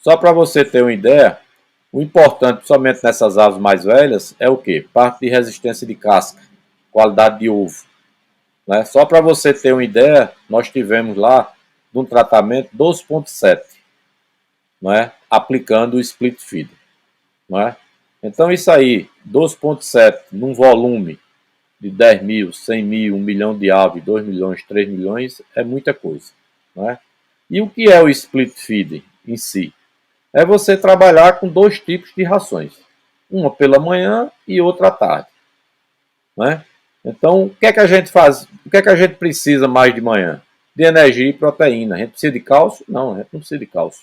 Só para você ter uma ideia, o importante, somente nessas aves mais velhas, é o quê? Parte de resistência de casca, qualidade de ovo. Né? Só para você ter uma ideia, nós tivemos lá, de um tratamento 12,7, não é? Aplicando o split feed. Não é? Então isso aí, 12,7 num volume de 10 mil, 100 mil, 1 milhão de aves, 2 milhões, 3 milhões, é muita coisa. Não é? E o que é o split feed em si? É você trabalhar com dois tipos de rações. Uma pela manhã e outra à tarde. Não é? Então, o que é que a gente faz? O que é que a gente precisa mais de manhã? De energia e proteína. A gente precisa de cálcio? Não, a gente não precisa de cálcio.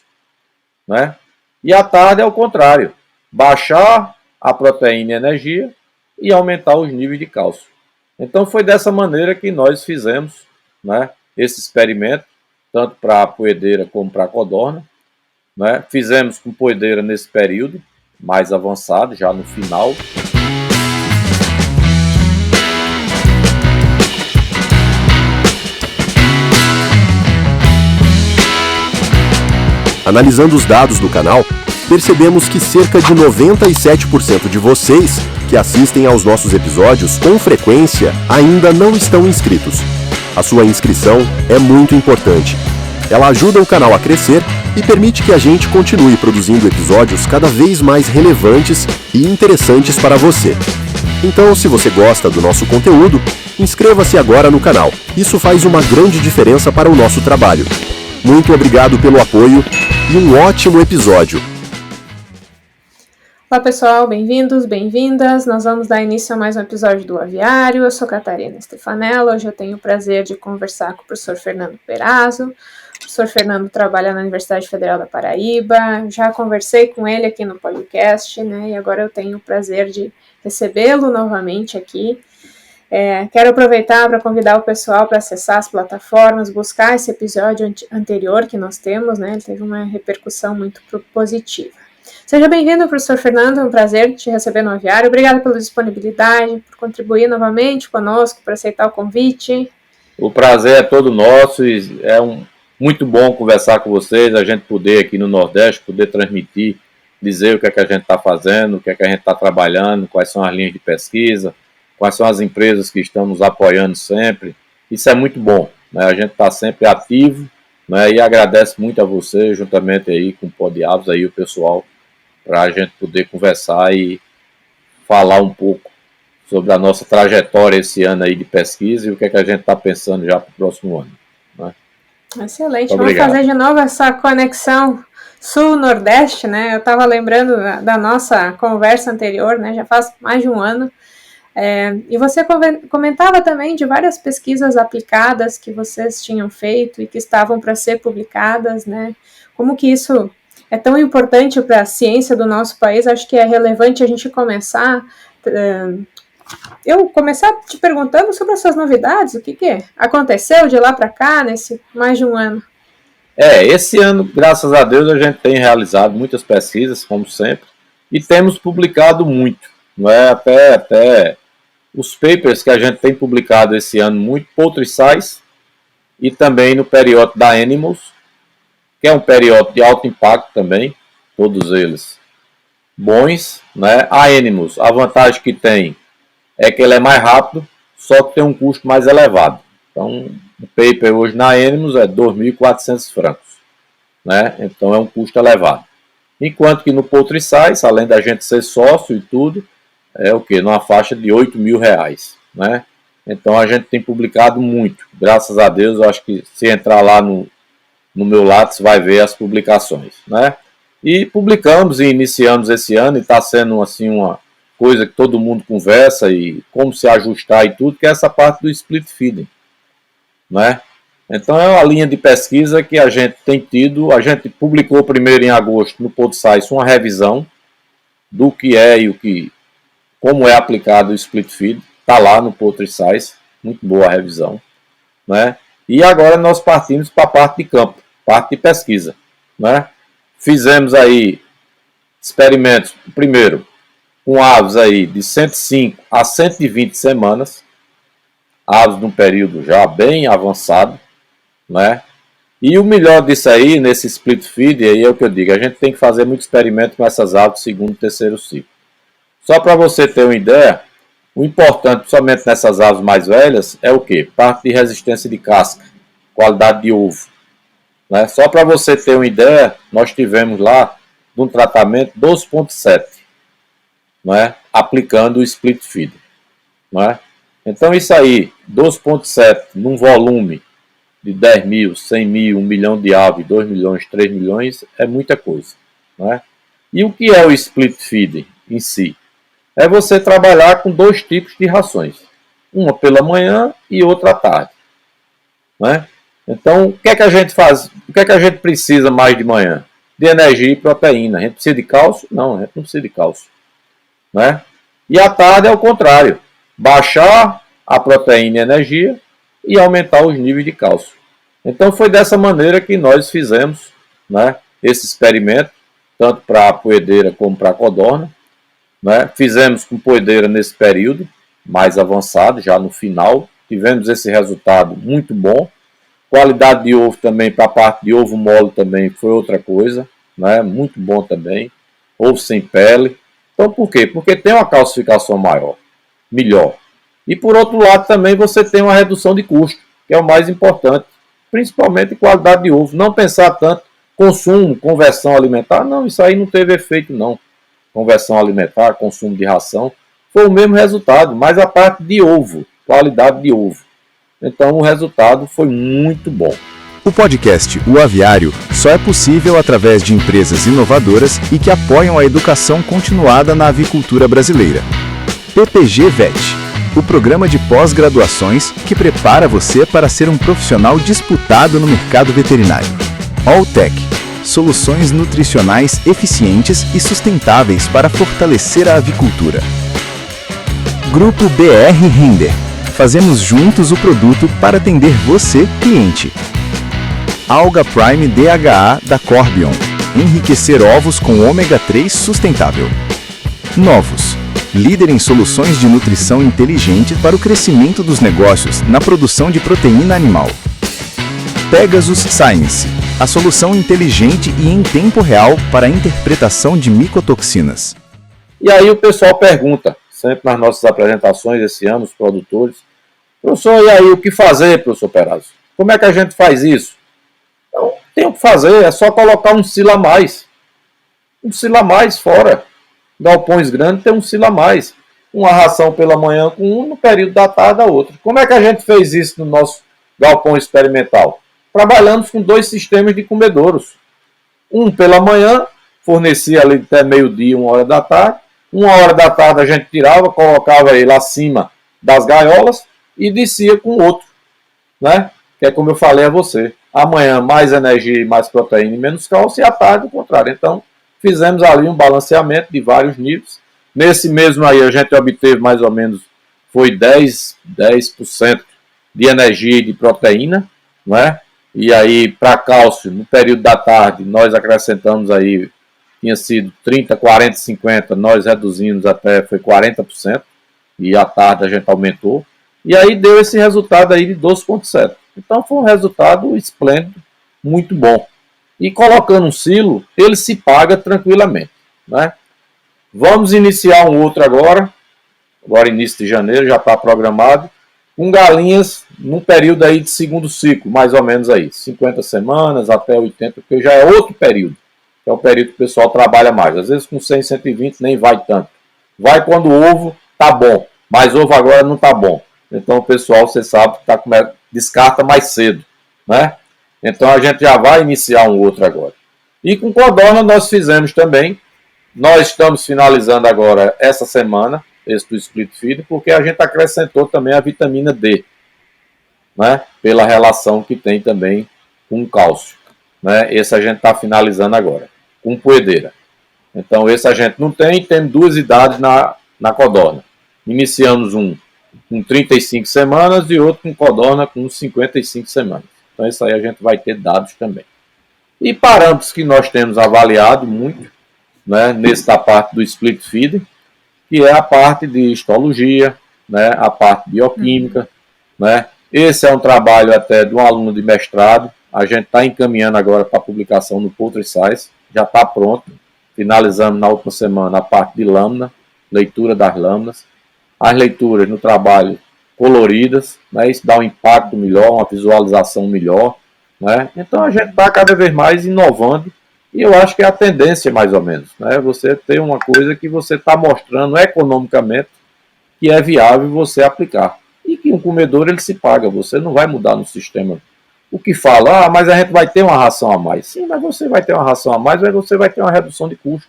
Não é? E à tarde é o contrário. Baixar a proteína e a energia e aumentar os níveis de cálcio. Então foi dessa maneira que nós fizemos, né, esse experimento, tanto para a poedeira como para a codorna. Né? Fizemos com poedeira nesse período mais avançado, já no final. Analisando os dados do canal, percebemos que cerca de 97% de vocês que assistem aos nossos episódios com frequência ainda não estão inscritos. A sua inscrição é muito importante. Ela ajuda o canal a crescer e permite que a gente continue produzindo episódios cada vez mais relevantes e interessantes para você. Então, se você gosta do nosso conteúdo, inscreva-se agora no canal. Isso faz uma grande diferença para o nosso trabalho. Muito obrigado pelo apoio e um ótimo episódio. Olá pessoal, bem-vindos, bem-vindas. Nós vamos dar início a mais um episódio do Aviário. Eu sou Catarina Stefanella. Hoje eu tenho o prazer de conversar com o professor Fernando Perazzo. O professor Fernando trabalha na Universidade Federal da Paraíba. Já conversei com ele aqui no podcast, né? E agora eu tenho o prazer de recebê-lo novamente aqui. Quero aproveitar para convidar o pessoal para acessar as plataformas, buscar esse episódio anterior que nós temos, né? Ele teve uma repercussão muito positiva. Seja bem-vindo, professor Fernando, é um prazer te receber no Aviário. Obrigada pela disponibilidade, por contribuir novamente conosco, por aceitar o convite. O prazer é todo nosso e muito bom conversar com vocês, a gente poder aqui no Nordeste, poder transmitir, dizer o que é que a gente está fazendo, o que é que a gente está trabalhando, quais são as linhas de pesquisa, quais são as empresas que estão nos apoiando sempre. Isso é muito bom, né? A gente está sempre ativo, né? E agradece muito a você, juntamente aí com o Pod Aves, aí o pessoal, para a gente poder conversar e falar um pouco sobre a nossa trajetória esse ano aí de pesquisa e o que é que a gente está pensando já para o próximo ano. Né? Excelente, vamos fazer de novo essa conexão sul-nordeste, né? Eu estava lembrando da nossa conversa anterior, né? Já faz mais de um ano. E você comentava também de várias pesquisas aplicadas que vocês tinham feito e que estavam para ser publicadas, né? Como que isso é tão importante para a ciência do nosso país? Acho que é relevante a gente começar te perguntando sobre as suas novidades, o que aconteceu de lá para cá, nesse mais de um ano. Esse ano, graças a Deus, a gente tem realizado muitas pesquisas, como sempre, e temos publicado muito, não é? Até os papers que a gente tem publicado esse ano, muito Poultry Science, e também no periódico da Animals, que é um periódico de alto impacto também, todos eles bons, né? A Animals, a vantagem que tem é que ele é mais rápido, só que tem um custo mais elevado. Então, o paper hoje na Animals é 2.400 francos, né? Então é um custo elevado. Enquanto que no Poultry Science, além da gente ser sócio e tudo, é o quê? Numa faixa de R$8.000, né? Então a gente tem publicado muito, graças a Deus. Eu acho que se entrar lá no meu Lattes vai ver as publicações, né? E publicamos e iniciamos esse ano e está sendo assim uma coisa que todo mundo conversa e como se ajustar e tudo, que é essa parte do split feeding, né? Então é uma linha de pesquisa que a gente tem tido. A gente publicou primeiro em agosto no Pod Science uma revisão do que é e como é aplicado o split feed. Está lá no Poultry Science, muito boa a revisão, né? E agora nós partimos para a parte de campo, parte de pesquisa, né? Fizemos aí experimentos, primeiro, com aves aí de 105 a 120 semanas, aves num período já bem avançado, né? E o melhor disso aí, nesse split feed, aí é o que eu digo, a gente tem que fazer muito experimento com essas aves do segundo e terceiro ciclo. Só para você ter uma ideia, o importante, somente nessas aves mais velhas, é o quê? Parte de resistência de casca, qualidade de ovo. Né? Só para você ter uma ideia, nós tivemos lá, de um tratamento 12.7, né? Aplicando o split feed. Né? Então isso aí, 12.7 num volume de 10 mil, 100 mil, 1 milhão de aves, 2 milhões, 3 milhões, é muita coisa. Né? E o que é o split feed em si? É você trabalhar com 2 tipos de rações. Uma pela manhã e outra à tarde. Né? Então, o que é que a gente faz? O que é que a gente precisa mais de manhã? De energia e proteína. A gente precisa de cálcio? Não, a gente não precisa de cálcio. Né? E à tarde é o contrário. Baixar a proteína e a energia e aumentar os níveis de cálcio. Então foi dessa maneira que nós fizemos, né, esse experimento, tanto para a poedeira como para a codorna. Né? Fizemos com poedeira nesse período mais avançado, já no final. Tivemos esse resultado muito bom. Qualidade de ovo também, para a parte de ovo mole também foi outra coisa, né? Muito bom também. Ovo sem pele. Então por quê? Porque tem uma calcificação maior, melhor. E por outro lado também você tem uma redução de custo, que é o mais importante. Principalmente qualidade de ovo. Não pensar tanto consumo, conversão alimentar. Não, isso aí não teve efeito não. Conversão alimentar, consumo de ração. Foi o mesmo resultado, mas a parte de ovo, qualidade de ovo. Então o resultado foi muito bom. O podcast O Aviário só é possível através de empresas inovadoras e que apoiam a educação continuada na avicultura brasileira. PPG VET, o programa de pós-graduações que prepara você para ser um profissional disputado no mercado veterinário. Alltech, soluções nutricionais eficientes e sustentáveis para fortalecer a avicultura. Grupo BR Render. Fazemos juntos o produto para atender você, cliente. Alga Prime DHA da Corbion. Enriquecer ovos com ômega 3 sustentável. Novos. Líder em soluções de nutrição inteligente para o crescimento dos negócios na produção de proteína animal. Pegasus Science. A solução inteligente e em tempo real para a interpretação de micotoxinas. E aí o pessoal pergunta, sempre nas nossas apresentações esse ano, os produtores, professor, e aí o que fazer, professor Perazzo? Como é que a gente faz isso? Então, tem o que fazer, é só colocar um silo a mais. Um silo a mais fora. Galpões grandes tem um silo a mais. Uma ração pela manhã com um, no período da tarde a outra. Como é que a gente fez isso no nosso galpão experimental? Trabalhamos com 2 sistemas de comedouros. Um pela manhã, fornecia ali até meio-dia, 1 hora da tarde. 1 hora da tarde a gente tirava, colocava ele acima das gaiolas e descia com o outro, né? Que é como eu falei a você. Amanhã mais energia e mais proteína e menos cálcio, e à tarde o contrário. Então, fizemos ali um balanceamento de vários níveis. Nesse mesmo aí a gente obteve mais ou menos, foi 10% de energia e de proteína, não é? E aí, para cálcio, no período da tarde, nós acrescentamos aí, tinha sido 30, 40, 50, nós reduzimos até, foi 40%, e à tarde a gente aumentou. E aí deu esse resultado aí de 12,7. Então foi um resultado esplêndido, muito bom. E colocando um silo, ele se paga tranquilamente. Né? Vamos iniciar um outro agora início de janeiro, já está programado, com galinhas num período aí de segundo ciclo, mais ou menos aí, 50 semanas até 80, porque já é outro período, que é o período que o pessoal trabalha mais. Às vezes com 100, 120 nem vai tanto. Vai quando o ovo está bom, mas ovo agora não está bom. Então o pessoal, você sabe, descarta mais cedo, né? Então a gente já vai iniciar um outro agora. E com codorna nós fizemos também. Nós estamos finalizando agora essa semana, esse do split feed, porque a gente acrescentou também a vitamina D, né? Pela relação que tem também com o cálcio. Né? Esse a gente está finalizando agora, com poedeira. Então esse a gente não tem, temos 2 idades na codorna. Iniciamos um com 35 semanas e outro com codorna com 55 semanas. Então isso aí a gente vai ter dados também. E parâmetros que nós temos avaliado muito, né, nessa parte do split feed, que é a parte de histologia, né, a parte bioquímica. Né. Esse é um trabalho até de um aluno de mestrado, A gente está encaminhando agora para a publicação no Poultry Science, já está pronto. Finalizamos na última semana a parte de lâmina, leitura das lâminas. As leituras no trabalho coloridas, né? Isso dá um impacto melhor, uma visualização melhor, né? Então a gente está cada vez mais inovando e eu acho que é a tendência mais ou menos, né? Você tem uma coisa que você está mostrando economicamente que é viável você aplicar e que um comedor ele se paga, você não vai mudar no sistema. O que fala, mas a gente vai ter uma ração a mais. Sim, mas você vai ter uma ração a mais, mas você vai ter uma redução de custo.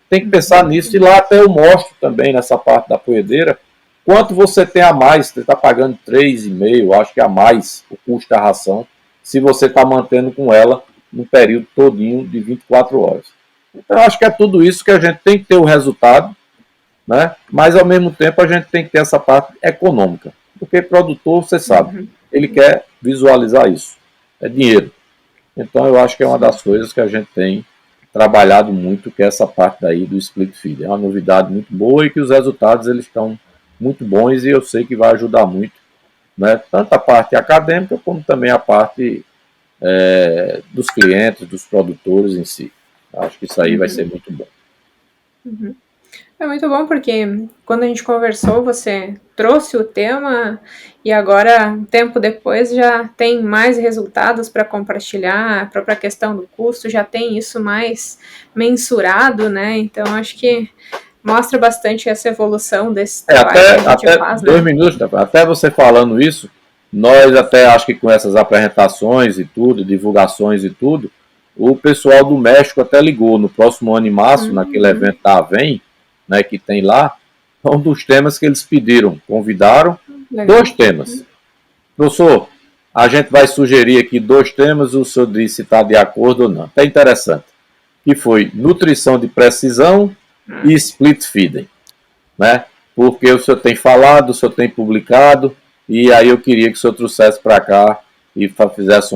Tem que pensar nisso e lá até eu mostro também nessa parte da poedeira quanto você tem a mais, você está pagando 3,5, acho que a mais o custo da ração, se você está mantendo com ela no período todinho de 24 horas. Então, acho que é tudo isso que a gente tem que ter o resultado, né? Mas, ao mesmo tempo, a gente tem que ter essa parte econômica. Porque produtor, você sabe, ele quer visualizar isso. É dinheiro. Então, eu acho que é uma das coisas que a gente tem trabalhado muito, que é essa parte daí do split feed. É uma novidade muito boa e que os resultados eles estão muito bons e eu sei que vai ajudar muito, né? Tanto a parte acadêmica como também a parte dos clientes, dos produtores em si. Acho que isso aí vai ser muito bom. É muito bom porque quando a gente conversou, você trouxe o tema e agora, tempo depois, já tem mais resultados para compartilhar, a própria questão do custo já tem isso mais mensurado, né? Então, acho que mostra bastante essa evolução desse trabalho que a gente faz, né? 2 minutos, até você falando isso, nós até acho que com essas apresentações e tudo, divulgações e tudo, o pessoal do México até ligou no próximo ano em março, naquele evento da AVEM, né, que tem lá, um dos temas que eles pediram, convidaram, Legal. 2 temas. Professor, a gente vai sugerir aqui 2 temas, o senhor disse se está de acordo ou não. É interessante. Que foi nutrição de precisão e split feeding, né? Porque o senhor tem falado, o senhor tem publicado, e aí eu queria que o senhor trouxesse para cá e fizesse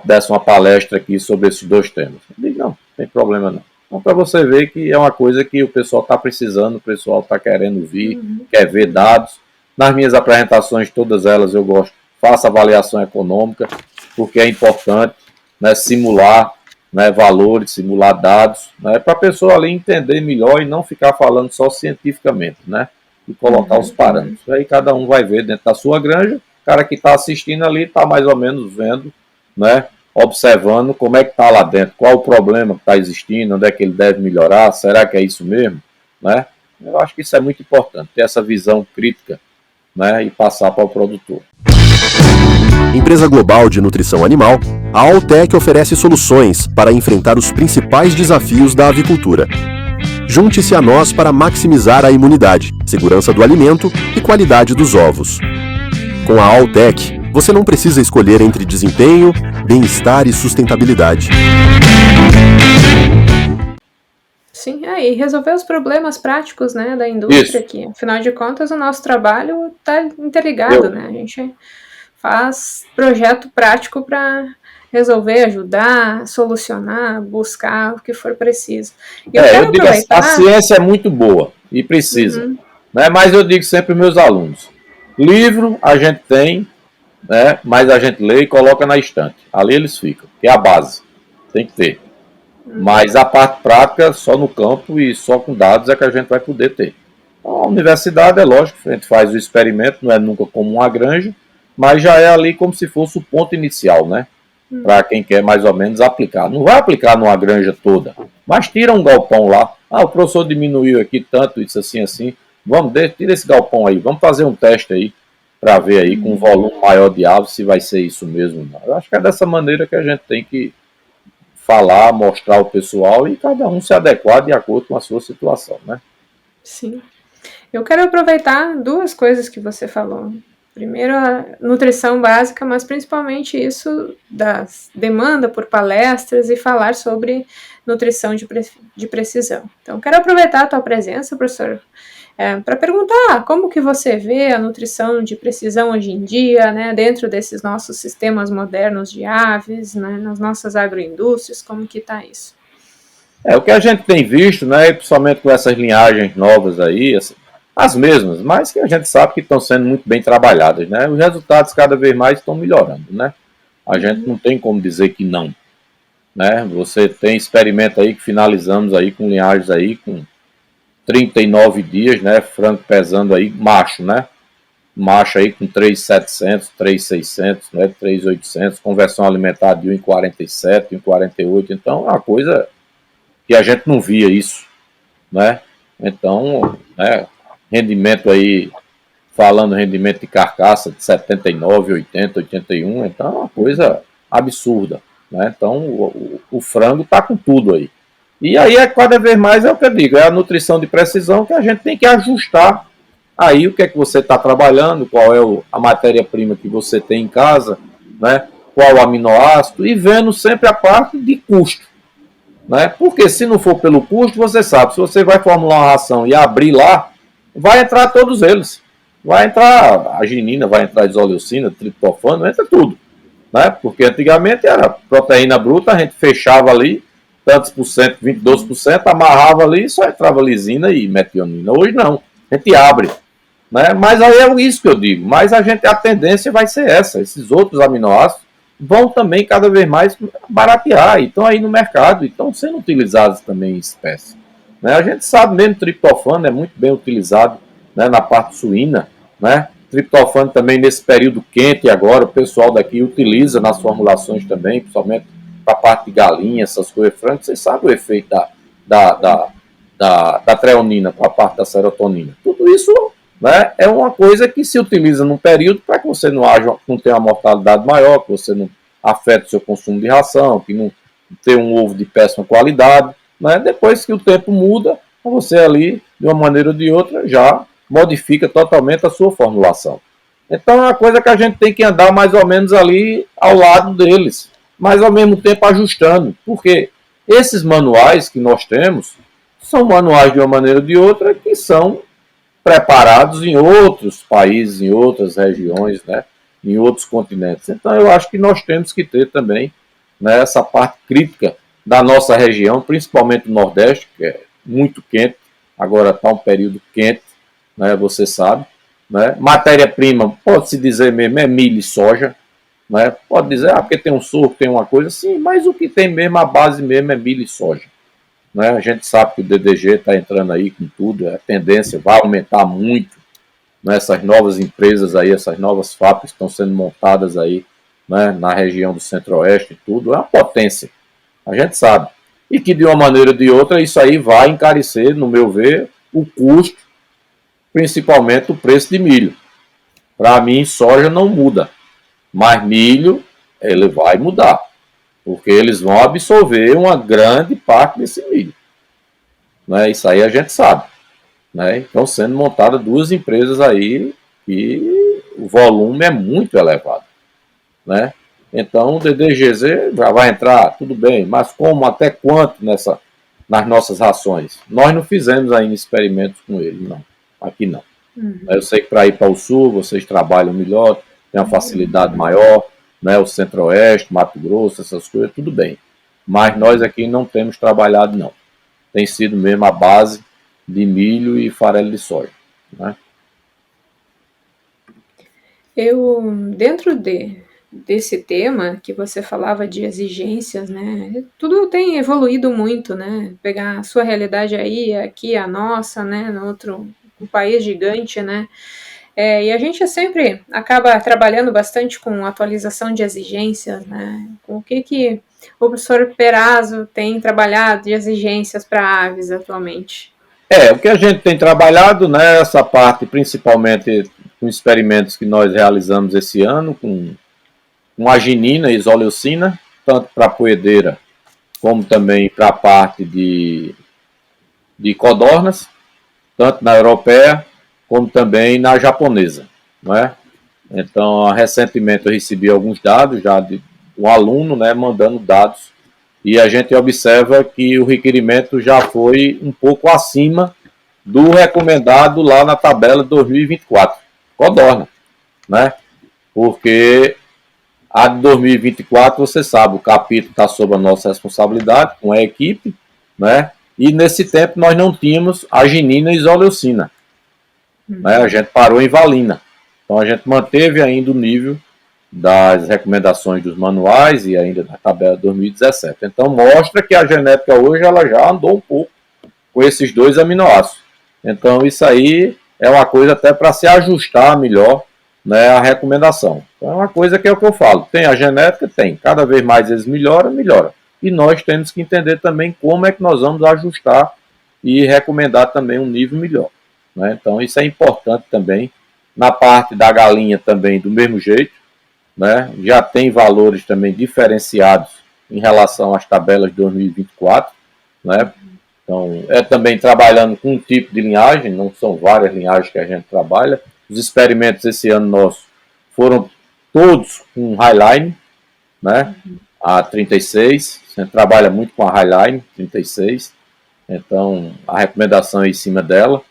desse uma palestra aqui sobre esses 2 temas. Eu digo, não tem problema não. Então, para você ver que é uma coisa que o pessoal está precisando, o pessoal está querendo vir, quer ver dados. Nas minhas apresentações, todas elas eu gosto, faço avaliação econômica, porque é importante, né, simular, né, valores, simular dados, né, para a pessoa ali entender melhor e não ficar falando só cientificamente, né, e colocar os parâmetros. Aí cada um vai ver dentro da sua granja, o cara que está assistindo ali está mais ou menos vendo, né, observando como é que está lá dentro, qual o problema que está existindo, onde é que ele deve melhorar, será que é isso mesmo, né? Eu acho que isso é muito importante, ter essa visão crítica, né, e passar para o produtor. Empresa global de nutrição animal, a Alltech oferece soluções para enfrentar os principais desafios da avicultura. Junte-se a nós para maximizar a imunidade, segurança do alimento e qualidade dos ovos. Com a Alltech, você não precisa escolher entre desempenho, bem-estar e sustentabilidade. Sim, e resolver os problemas práticos, né, da indústria aqui. Afinal de contas, o nosso trabalho está interligado, né? A gente faz projeto prático para resolver, ajudar, solucionar, buscar o que for preciso. E eu digo, a ciência é muito boa e precisa, né? Mas eu digo sempre aos meus alunos, livro a gente tem, né, mas a gente lê e coloca na estante. Ali eles ficam, que é a base, tem que ter. Mas a parte prática, só no campo e só com dados é que a gente vai poder ter. Então, a universidade, é lógico, a gente faz o experimento, não é nunca como uma granja, mas já é ali como se fosse o ponto inicial, né? Para quem quer mais ou menos aplicar. Não vai aplicar numa granja toda, mas tira um galpão lá. O professor diminuiu aqui tanto, isso assim, assim. Tira esse galpão aí, vamos fazer um teste aí, para ver aí com um volume maior de aves se vai ser isso mesmo. Não. Eu acho que é dessa maneira que a gente tem que falar, mostrar ao pessoal e cada um se adequar de acordo com a sua situação, né? Sim. Eu quero aproveitar 2 coisas que você falou. Primeiro, a nutrição básica, mas principalmente isso da demanda por palestras e falar sobre nutrição de precisão. Então, quero aproveitar a tua presença, professor, para perguntar como que você vê a nutrição de precisão hoje em dia, né, dentro desses nossos sistemas modernos de aves, né, nas nossas agroindústrias, como que está isso? O que a gente tem visto, né, principalmente com essas linhagens novas aí, as mesmas, mas que a gente sabe que estão sendo muito bem trabalhadas, né, os resultados cada vez mais estão melhorando, né. A gente não tem como dizer que não, né? Você tem experimento aí que finalizamos aí com linhagens aí com 39 dias, né? Frango pesando aí, macho, né? Macho aí com 3.700, 3.600, né? 3.800, conversão alimentar de 1,47, 1,48. Então, é uma coisa que a gente não via isso, né? Então, né? Rendimento aí, falando rendimento de carcaça de 79, 80, 81, então é uma coisa absurda, né? Então, o frango está com tudo aí. E aí, cada vez mais é o que eu digo, é a nutrição de precisão que a gente tem que ajustar aí o que é que você está trabalhando, qual é a matéria-prima que você tem em casa, né? Qual o aminoácido, e vendo sempre a parte de custo, né? Porque se não for pelo custo, você sabe, se você vai formular uma ração e abrir lá, vai entrar todos eles. Vai entrar a arginina, vai entrar a isoleucina, triptofano, entra tudo, né? Porque antigamente era proteína bruta, a gente fechava ali, tantos por cento, 20, 12%, amarrava ali e só entrava lisina e metionina. Hoje não, a gente abre, né? Mas aí é isso que eu digo, mas a tendência vai ser essa, esses outros aminoácidos vão também cada vez mais baratear, e estão aí no mercado, e estão sendo utilizados também em espécie, né? A gente sabe mesmo que o triptofano é muito bem utilizado, né, na parte suína, né? Triptofano também nesse período quente agora, o pessoal daqui utiliza nas formulações também, principalmente para a parte de galinha, essas coisas, frango, vocês sabem o efeito da treonina para a parte da serotonina. Tudo isso, né, é uma coisa que se utiliza num período para que você não tenha uma mortalidade maior, que você não afete o seu consumo de ração, que não tenha um ovo de péssima qualidade, né? Depois que o tempo muda, você ali, de uma maneira ou de outra, já modifica totalmente a sua formulação. Então é uma coisa que a gente tem que andar mais ou menos ali ao lado deles, mas ao mesmo tempo ajustando, porque esses manuais que nós temos são manuais de uma maneira ou de outra que são preparados em outros países, em outras regiões, né, em outros continentes. Então eu acho que nós temos que ter também, né, essa parte crítica da nossa região, principalmente o Nordeste, que é muito quente, agora está um período quente, né, você sabe, né? Matéria-prima, pode-se dizer mesmo, é milho e soja, né? Pode dizer, porque tem um suco, tem uma coisa assim, mas o que tem mesmo, a base mesmo é milho e soja, né? A gente sabe que o DDG está entrando aí com tudo, a tendência vai aumentar muito, né? Essas novas empresas aí, essas novas fábricas que estão sendo montadas aí, né, na região do Centro-Oeste e tudo, é uma potência, a gente sabe. E que de uma maneira ou de outra isso aí vai encarecer, no meu ver, o custo, principalmente o preço de milho. Para mim, soja não muda, mas milho ele vai mudar, porque eles vão absorver uma grande parte desse milho, né? Isso aí a gente sabe, né? Estão sendo montadas duas empresas aí e o volume é muito elevado, né? Então o DDGZ já vai entrar, tudo bem, mas como, até quanto nas nossas rações? Nós não fizemos ainda experimentos com ele, não. Aqui não. Eu sei que para ir para o sul vocês trabalham melhor, tem uma facilidade maior, né? O Centro-Oeste, Mato Grosso, essas coisas, tudo bem. Mas nós aqui não temos trabalhado, não. Tem sido mesmo a base de milho e farelo de soja, né? Dentro desse tema que você falava de exigências, né? Tudo tem evoluído muito, né? Pegar a sua realidade aí, aqui a nossa, né? No outro, um país gigante, né? E a gente sempre acaba trabalhando bastante com atualização de exigências, né? Com o que o professor Perazzo tem trabalhado de exigências para aves atualmente? O que a gente tem trabalhado, né, essa parte, principalmente com experimentos que nós realizamos esse ano, com arginina e isoleucina, tanto para a poedeira, como também para a parte de codornas, tanto na europeia, como também na japonesa, não é? Então, recentemente eu recebi alguns dados já de um aluno, né, mandando dados, e a gente observa que o requerimento já foi um pouco acima do recomendado lá na tabela de 2024, codorna, né? Porque a de 2024, você sabe, o capítulo está sob a nossa responsabilidade, com a equipe, né? E nesse tempo nós não tínhamos arginina e isoleucina, né? A gente parou em valina. Então a gente manteve ainda o nível das recomendações dos manuais e ainda da tabela de 2017. Então mostra que a genética hoje ela já andou um pouco com esses 2 aminoácidos. Então isso aí é uma coisa até para se ajustar melhor, né, a recomendação. Então é uma coisa que é o que eu falo. Tem a genética? Tem. Cada vez mais eles melhoram. E nós temos que entender também como é que nós vamos ajustar e recomendar também um nível melhor, né? Então isso é importante também. Na parte da galinha também do mesmo jeito, né? Já tem valores também diferenciados em relação às tabelas de 2024, né? Então é também trabalhando com um tipo de linhagem, não são várias linhagens que a gente trabalha. Os experimentos esse ano nossos foram todos com Highline, né? A 36, a gente trabalha muito com a Highline 36, então a recomendação é em cima dela,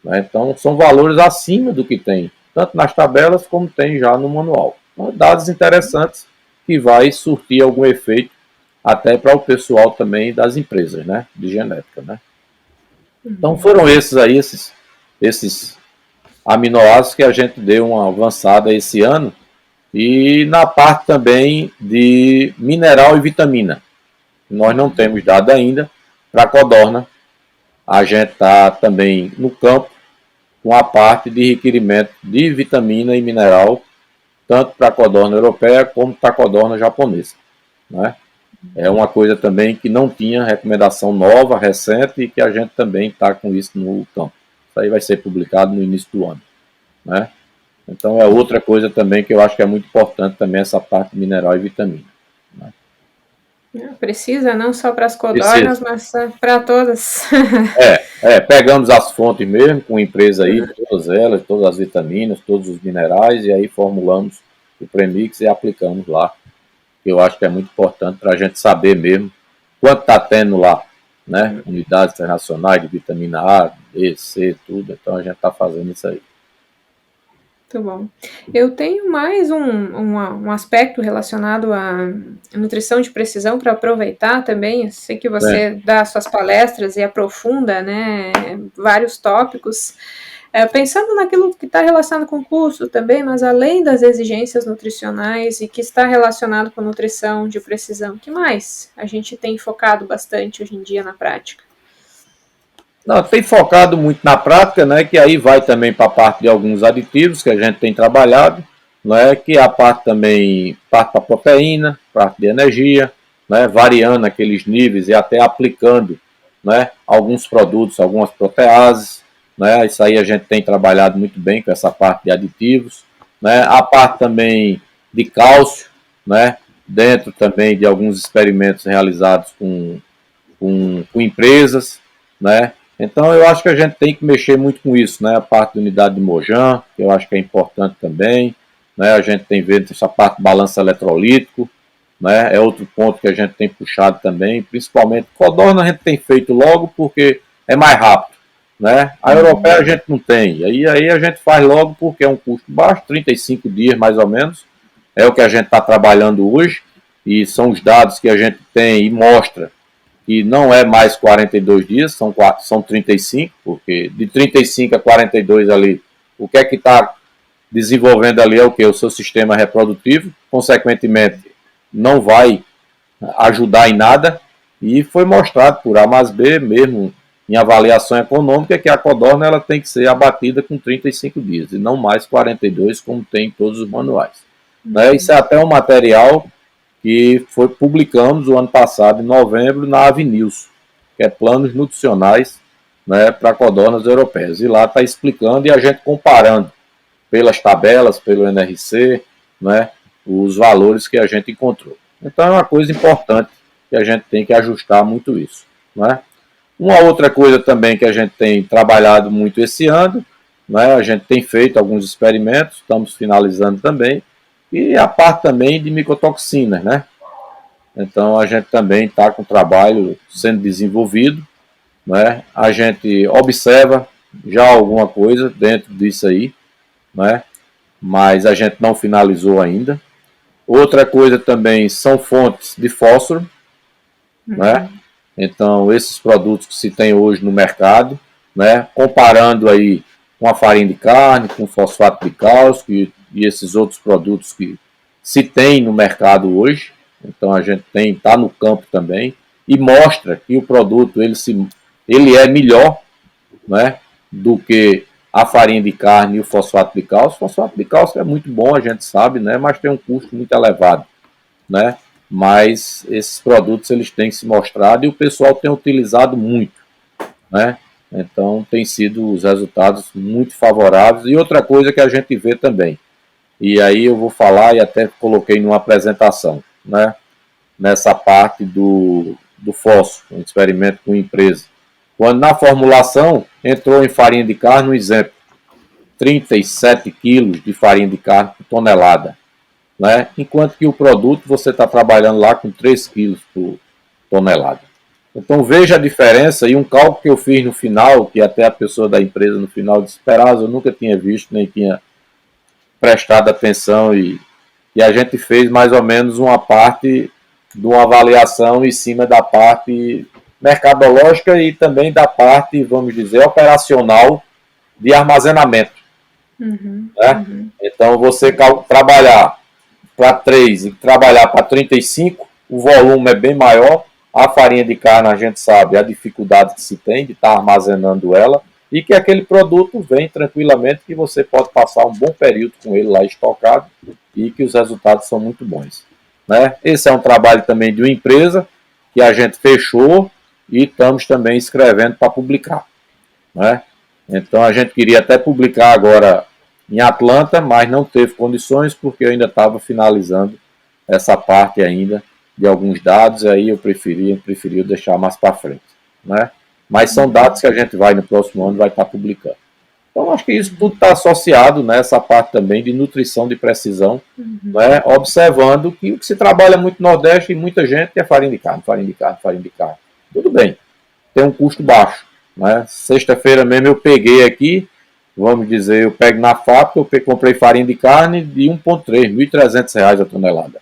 né? Então são valores acima do que tem, tanto nas tabelas como tem já no manual. Então, dados interessantes que vai surtir algum efeito até para o pessoal também das empresas, né, de genética, né? Então foram esses aí, esses aminoácidos que a gente deu uma avançada esse ano. E na parte também de mineral e vitamina, nós não temos dado ainda para a codorna. A gente está também no campo com a parte de requerimento de vitamina e mineral, tanto para a codorna europeia como para a codorna japonesa, né? É uma coisa também que não tinha recomendação nova, recente, e que a gente também está com isso no campo. Isso aí vai ser publicado no início do ano, né? Então é outra coisa também que eu acho que é muito importante também, essa parte de mineral e vitamina, né? Precisa não só para as codornas, mas para todas. Pegamos as fontes mesmo, com a empresa aí, todas elas, todas as vitaminas, todos os minerais, e aí formulamos o premix e aplicamos lá. Eu acho que é muito importante para a gente saber mesmo quanto está tendo lá, né? Unidades internacionais de vitamina A, D, C, tudo. Então a gente está fazendo isso aí. Muito bom. Eu tenho mais um aspecto relacionado à nutrição de precisão para aproveitar também. Eu sei que você dá suas palestras e aprofunda, né, vários tópicos. Pensando naquilo que está relacionado com o curso também, mas além das exigências nutricionais e que está relacionado com nutrição de precisão, o que mais a gente tem focado bastante hoje em dia na prática? Não, tem focado muito na prática, né, que aí vai também para a parte de alguns aditivos que a gente tem trabalhado, né, que é a parte também, parte para proteína, parte de energia, né, variando aqueles níveis e até aplicando, né, alguns produtos, algumas proteases, né, isso aí a gente tem trabalhado muito bem com essa parte de aditivos, né, a parte também de cálcio, né, dentro também de alguns experimentos realizados com empresas, né. Então eu acho que a gente tem que mexer muito com isso, né? A parte de unidade de Mojan, que eu acho que é importante também, né? A gente tem visto essa parte de balanço eletrolítico, né? É outro ponto que a gente tem puxado também, principalmente codorna a gente tem feito logo porque é mais rápido, né? A europeia a gente não tem, aí a gente faz logo porque é um custo baixo, 35 dias mais ou menos, é o que a gente está trabalhando hoje, e são os dados que a gente tem e mostra que não é mais 42 dias, são 35, porque de 35 a 42 ali, o que é que está desenvolvendo ali é o que? O seu sistema reprodutivo, consequentemente não vai ajudar em nada, e foi mostrado por A mais B, mesmo em avaliação econômica, que a codorna ela tem que ser abatida com 35 dias, e não mais 42, como tem em todos os manuais. Né? Isso é até um material que publicamos o ano passado, em novembro, na Avinews, que é planos nutricionais, né, para codornas europeias. E lá está explicando e a gente comparando pelas tabelas, pelo NRC, né, os valores que a gente encontrou. Então é uma coisa importante que a gente tem que ajustar muito isso, né? Uma outra coisa também que a gente tem trabalhado muito esse ano, né, a gente tem feito alguns experimentos, estamos finalizando também, e a parte também de micotoxinas, né? Então a gente também está com o trabalho sendo desenvolvido, né? A gente observa já alguma coisa dentro disso aí, né? Mas a gente não finalizou ainda. Outra coisa também são fontes de fósforo, né? Então esses produtos que se tem hoje no mercado, né? Comparando aí com a farinha de carne, com fosfato de cálcio e esses outros produtos que se tem no mercado hoje. Então a gente está no campo também e mostra que o produto ele é melhor, né, do que a farinha de carne e o fosfato de cálcio. O fosfato de cálcio é muito bom, a gente sabe, né, mas tem um custo muito elevado, né? Mas esses produtos eles têm se mostrado e o pessoal tem utilizado muito, né? Então tem sido os resultados muito favoráveis. E outra coisa que a gente vê também, e aí eu vou falar e até coloquei numa apresentação, né? Nessa parte do fósforo, um experimento com empresa. Quando na formulação entrou em farinha de carne, um exemplo, 37 quilos de farinha de carne por tonelada, né? Enquanto que o produto você está trabalhando lá com 3 quilos por tonelada. Então veja a diferença e um cálculo que eu fiz no final, que até a pessoa da empresa no final disse, Perazzo, eu nunca tinha visto, nem tinha prestado atenção e a gente fez mais ou menos uma parte de uma avaliação em cima da parte mercadológica e também da parte, vamos dizer, operacional de armazenamento. Né? Então você trabalhar para 3 e trabalhar para 35, o volume é bem maior. A farinha de carne, a gente sabe a dificuldade que se tem de estar armazenando ela e que aquele produto vem tranquilamente, que você pode passar um bom período com ele lá estocado e que os resultados são muito bons. Né? Esse é um trabalho também de uma empresa que a gente fechou e estamos também escrevendo para publicar. Né? Então a gente queria até publicar agora em Atlanta, mas não teve condições porque eu ainda estava finalizando essa parte ainda de alguns dados, aí eu preferi deixar mais para frente. Né? Mas são dados que a gente vai no próximo ano vai estar publicando. Então acho que isso tudo está associado nessa parte também de nutrição de precisão, né? Observando que o que se trabalha muito no Nordeste e muita gente é farinha de carne. Tudo bem, tem um custo baixo. Né? Sexta-feira mesmo eu peguei aqui, vamos dizer, eu pego na fábrica, eu comprei farinha de carne de 1,3, R$ 1.300 a tonelada.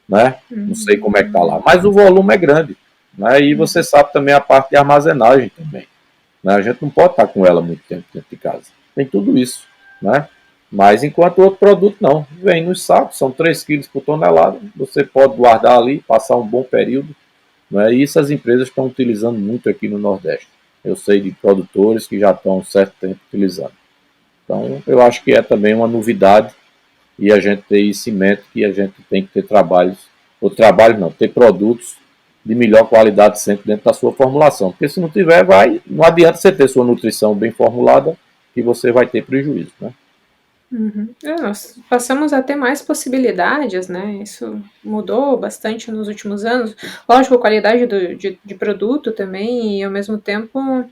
Né? Não sei como é que está lá, mas o volume é grande. Né? E você sabe também a parte de armazenagem também. Né? A gente não pode estar com ela muito tempo dentro de casa. Tem tudo isso. Né? Mas enquanto o outro produto não. Vem nos sacos, são 3 quilos por tonelada. Você pode guardar ali, passar um bom período. Né? E isso as empresas estão utilizando muito aqui no Nordeste. Eu sei de produtores que já estão há um certo tempo utilizando. Então, eu acho que é também uma novidade e a gente ter isso em mente que a gente tem que ter ter produtos de melhor qualidade sempre dentro da sua formulação. Porque se não tiver, não adianta você ter sua nutrição bem formulada que você vai ter prejuízo, né? Nós passamos a ter mais possibilidades, né? Isso mudou bastante nos últimos anos. Lógico, a qualidade de produto também e, ao mesmo tempo,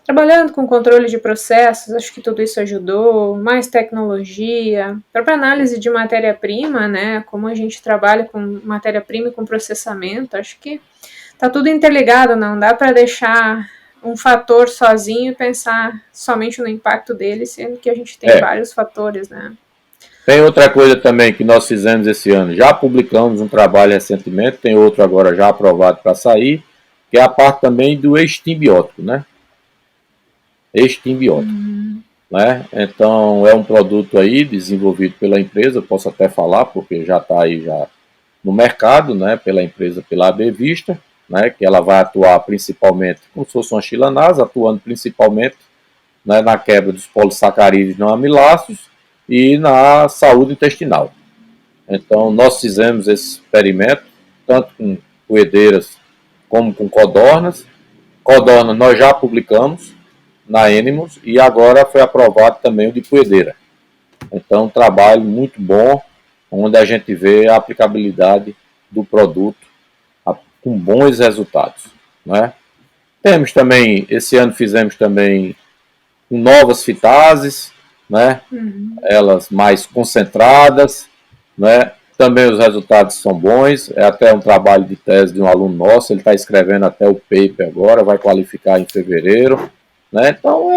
trabalhando com controle de processos, acho que tudo isso ajudou. Mais tecnologia, própria análise de matéria-prima, né? Como a gente trabalha com matéria-prima e com processamento, acho que tá tudo interligado, não dá para deixar um fator sozinho e pensar somente no impacto dele, sendo que a gente tem vários fatores, né? Tem outra coisa também que nós fizemos esse ano. Já publicamos um trabalho recentemente, tem outro agora já aprovado para sair, que é a parte também do extimbiótico, né? Né? Então é um produto aí desenvolvido pela empresa, posso até falar, porque já está aí já no mercado, né? Pela empresa, pela AB Vista, né, que ela vai atuar principalmente como se fosse uma chilanase, atuando principalmente, né, na quebra dos polissacarídeos não amiláceos e na saúde intestinal. Então, nós fizemos esse experimento, tanto com poedeiras como com codornas. Codornas nós já publicamos na Animals e agora foi aprovado também o de poedeira. Então, um trabalho muito bom, onde a gente vê a aplicabilidade do produto com bons resultados. Né? Temos também, esse ano fizemos também novas fitases, né? Elas mais concentradas, né? Também os resultados são bons, é até um trabalho de tese de um aluno nosso, ele está escrevendo até o paper agora, vai qualificar em fevereiro. Né? Então,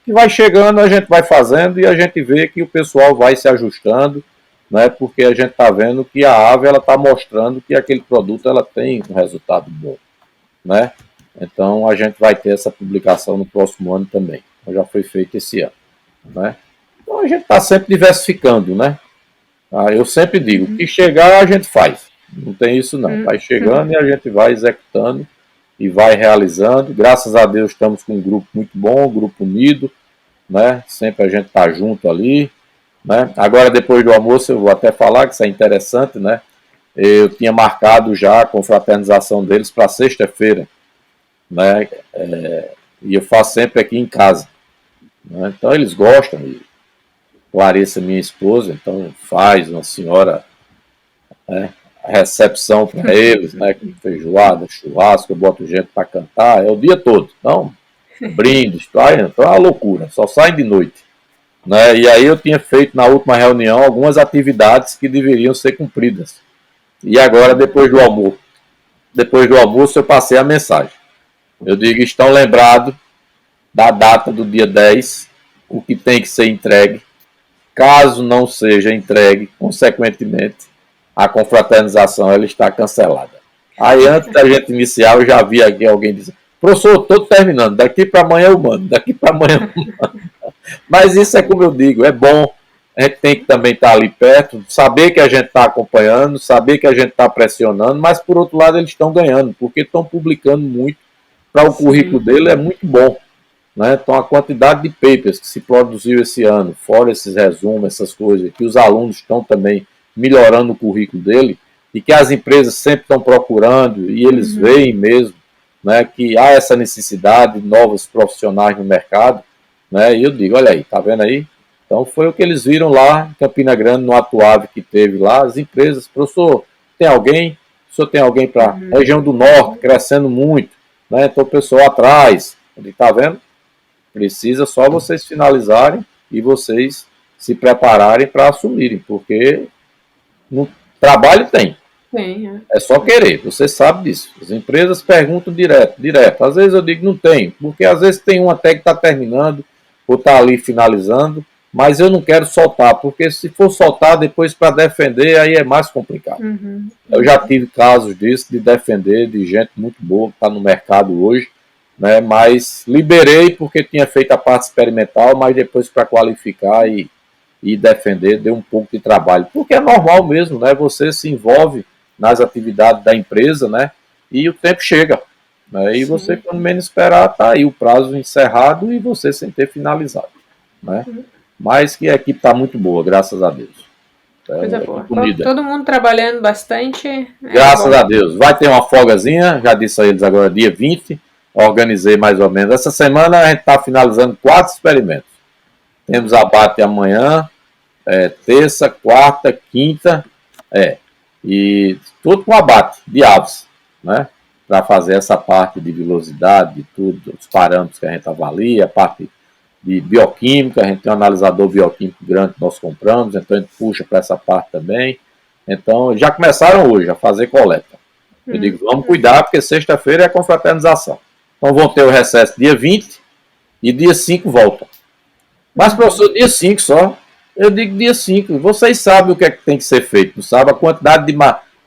que vai chegando, a gente vai fazendo e a gente vê que o pessoal vai se ajustando, né, porque a gente está vendo que a ave está mostrando que aquele produto ela tem um resultado bom. Né? Então a gente vai ter essa publicação no próximo ano também. Já foi feito esse ano. Né? Então a gente está sempre diversificando. Né? Tá? Eu sempre digo, o que chegar a gente faz. Não tem isso não. Vai chegando e a gente vai executando e vai realizando. Graças a Deus estamos com um grupo muito bom, um grupo unido, né? Sempre a gente está junto ali, né? Agora, depois do almoço, eu vou até falar que isso é interessante, né? Eu tinha marcado já a confraternização deles para sexta-feira, né? E eu faço sempre aqui em casa, né? Então eles gostam, e Clarissa, minha esposa, então faz uma senhora, né, recepção para eles, né, com feijoada, churrasco, eu boto gente para cantar, é o dia todo. Então, brindes, então é uma loucura, só saem de noite, né? E aí eu tinha feito na última reunião algumas atividades que deveriam ser cumpridas. E agora, depois do almoço, eu passei a mensagem. Eu digo, estão lembrados da data do dia 10, o que tem que ser entregue. Caso não seja entregue, consequentemente, a confraternização ela está cancelada. Aí, antes da gente iniciar, eu já vi aqui alguém dizer, professor, eu estou terminando, daqui para amanhã eu mando, daqui para amanhã eu mando. Mas isso é como eu digo, é bom, a gente tem que também estar ali perto, saber que a gente está acompanhando, saber que a gente está pressionando, mas por outro lado eles estão ganhando, porque estão publicando muito, para o currículo dele é muito bom. Né? Então, a quantidade de papers que se produziu esse ano, fora esses resumos, essas coisas, que os alunos estão também melhorando o currículo dele, e que as empresas sempre estão procurando, e eles veem mesmo, né, que há essa necessidade de novos profissionais no mercado, né? E eu digo, olha aí, tá vendo aí? Então, foi o que eles viram lá em Campina Grande, no Atuave que teve lá, as empresas, professor, tem alguém? O senhor tem alguém para a região do Norte, crescendo muito, né? Então, o pessoal atrás, tá vendo? Precisa só vocês finalizarem e vocês se prepararem para assumirem, porque no trabalho tem. É só querer, você sabe disso. As empresas perguntam direto. Às vezes eu digo não tem, porque às vezes tem um até que está terminando ou está ali finalizando, mas eu não quero soltar, porque se for soltar depois para defender, aí é mais complicado. Eu já tive casos disso, de defender, de gente muito boa que está no mercado hoje, né, mas liberei porque tinha feito a parte experimental, mas depois para qualificar e defender deu um pouco de trabalho, porque é normal mesmo, né, você se envolve nas atividades da empresa, né, e o tempo chega, né, e você quando menos esperar está aí o prazo encerrado e você sem ter finalizado, né, mas que a equipe está muito boa, graças a Deus. Coisa boa. Todo mundo trabalhando bastante. Graças a Deus. Vai ter uma folgazinha, já disse a eles agora, dia 20, organizei mais ou menos. Essa semana a gente está finalizando 4 experimentos. Temos abate amanhã, terça, quarta, quinta, e tudo com abate de aves, né? Para fazer essa parte de velocidade, de tudo, os parâmetros que a gente avalia, a parte de bioquímica, a gente tem um analisador bioquímico grande que nós compramos, então a gente puxa para essa parte também. Então, já começaram hoje a fazer coleta. Eu digo, vamos cuidar, porque sexta-feira é a confraternização. Então vão ter o recesso dia 20 e dia 5 volta. Mas, professor, dia 5 só. Eu digo dia 5. Vocês sabem o que é que tem que ser feito, não sabe? A quantidade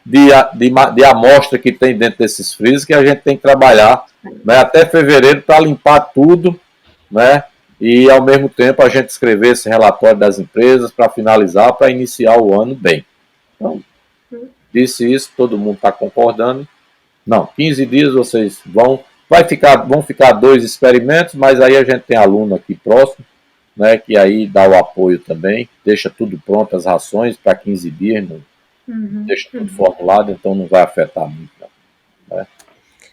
de amostra que tem dentro desses freezers que a gente tem que trabalhar, né, até fevereiro para limpar tudo, né? E ao mesmo tempo a gente escrever esse relatório das empresas para finalizar, para iniciar o ano bem. Então, disse isso, todo mundo está concordando. Não, 15 dias vocês vão ficar 2 experimentos, mas aí a gente tem aluno aqui próximo, né, que aí dá o apoio também, deixa tudo pronto, as rações para 15 dias, deixa tudo formulado, então não vai afetar muito, não, né?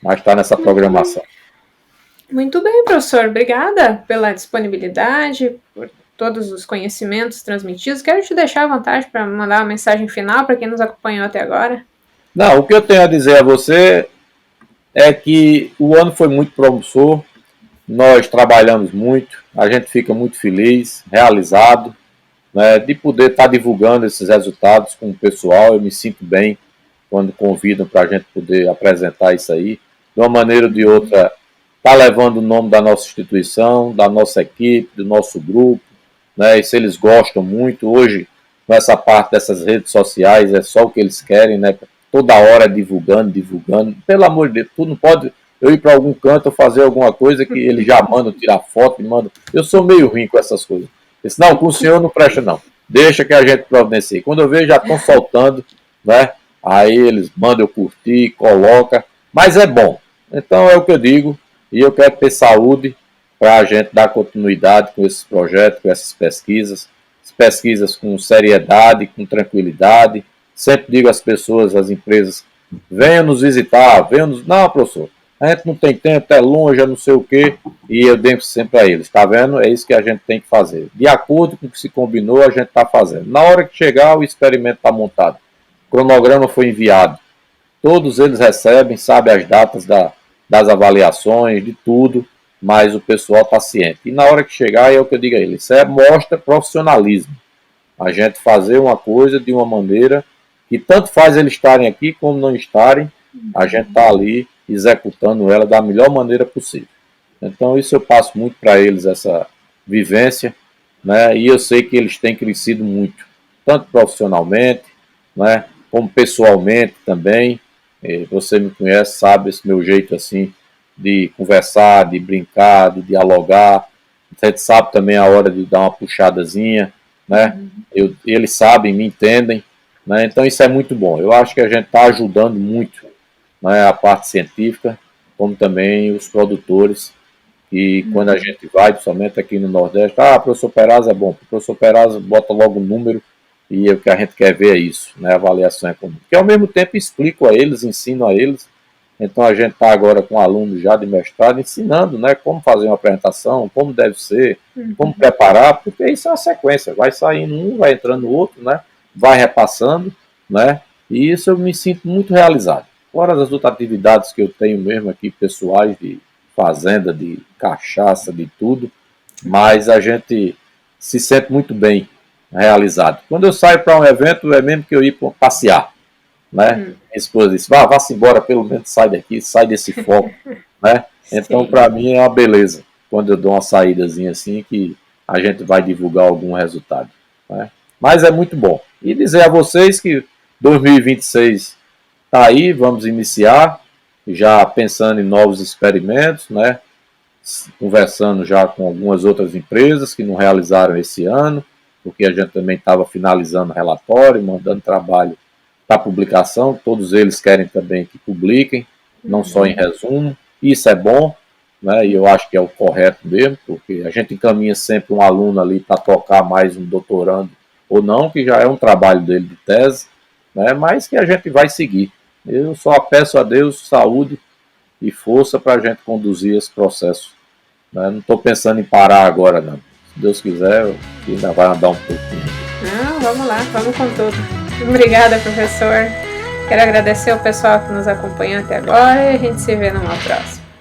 Mas está nessa programação. Muito bem, professor. Obrigada pela disponibilidade, por todos os conhecimentos transmitidos. Quero te deixar à vontade para mandar uma mensagem final para quem nos acompanhou até agora. Não, o que eu tenho a dizer a você é que o ano foi muito promissor, nós trabalhamos muito, a gente fica muito feliz, realizado, né, de poder estar divulgando esses resultados com o pessoal. Eu me sinto bem quando convidam para a gente poder apresentar isso aí, de uma maneira ou de outra. Está levando o nome da nossa instituição, da nossa equipe, do nosso grupo, né? E se eles gostam muito, hoje, com essa parte dessas redes sociais, é só o que eles querem, né? Toda hora divulgando. Pelo amor de Deus, tu não pode eu ir para algum canto ou fazer alguma coisa que eles já mandam tirar foto, me mandam. Eu sou meio ruim com essas coisas. Eu disse, não, com o senhor não presta, não. deixa que a gente providencie. Quando eu vejo, já estão soltando, né? Aí eles mandam eu curtir, coloca, mas é bom. Então é o que eu digo, e eu quero ter saúde para a gente dar continuidade com esses projetos, com essas pesquisas com seriedade, com tranquilidade. Sempre digo às pessoas, às empresas, venham nos visitar, venham nos... Não, professor, a gente não tem tempo, é longe, é não sei o quê, e eu digo sempre a eles, tá vendo? É isso que a gente tem que fazer. De acordo com o que se combinou, a gente está fazendo. Na hora que chegar, o experimento está montado. O cronograma foi enviado. Todos eles recebem, sabem as datas das avaliações, de tudo, mas o pessoal está ciente. E na hora que chegar, é o que eu digo a eles, isso mostra profissionalismo. A gente fazer uma coisa de uma maneira que tanto faz eles estarem aqui como não estarem, a gente está ali executando ela da melhor maneira possível. Então isso eu passo muito para eles, essa vivência, né? E eu sei que eles têm crescido muito, tanto profissionalmente, né, como pessoalmente também. Você me conhece, sabe esse meu jeito assim de conversar, de brincar, de dialogar. Você sabe também a hora de dar uma puxadazinha, né? Eles sabem, me entendem, né? Então isso é muito bom. Eu acho que a gente está ajudando muito, né, a parte científica, como também os produtores. E quando a gente vai, principalmente aqui no Nordeste, professor Perazzo é bom, o professor Perazzo bota logo o número, e o que a gente quer ver é isso, né, a avaliação econômica. Que ao mesmo tempo explico a eles, ensino a eles. Então a gente está agora com alunos já de mestrado ensinando, né, como fazer uma apresentação, como deve ser, como preparar, porque isso é uma sequência, vai saindo um, vai entrando o outro, né, vai repassando, né, e isso eu me sinto muito realizado. Fora das outras atividades que eu tenho mesmo aqui, pessoais, de fazenda, de cachaça, de tudo, mas a gente se sente muito bem realizado. Quando eu saio para um evento, é mesmo que eu ir passear, né? Minha esposa disse, vá-se embora, pelo menos sai daqui, sai desse foco, né? Então, para mim é uma beleza, quando eu dou uma saídazinha assim, que a gente vai divulgar algum resultado, né? Mas é muito bom. E dizer a vocês que 2026 está aí, vamos iniciar, já pensando em novos experimentos, né? Conversando já com algumas outras empresas que não realizaram esse ano, porque a gente também estava finalizando o relatório, mandando trabalho para publicação, todos eles querem também que publiquem, não só em resumo, isso é bom, né? E eu acho que é o correto mesmo, porque a gente encaminha sempre um aluno ali para tocar mais um doutorando ou não, que já é um trabalho dele de tese, né? Mas que a gente vai seguir. Eu só peço a Deus saúde e força para a gente conduzir esse processo, né? Não estou pensando em parar agora, não. Se Deus quiser, ainda vai andar um pouquinho. Não, vamos lá, vamos com tudo. Obrigada, professor. Quero agradecer ao pessoal que nos acompanhou até agora e a gente se vê numa próxima.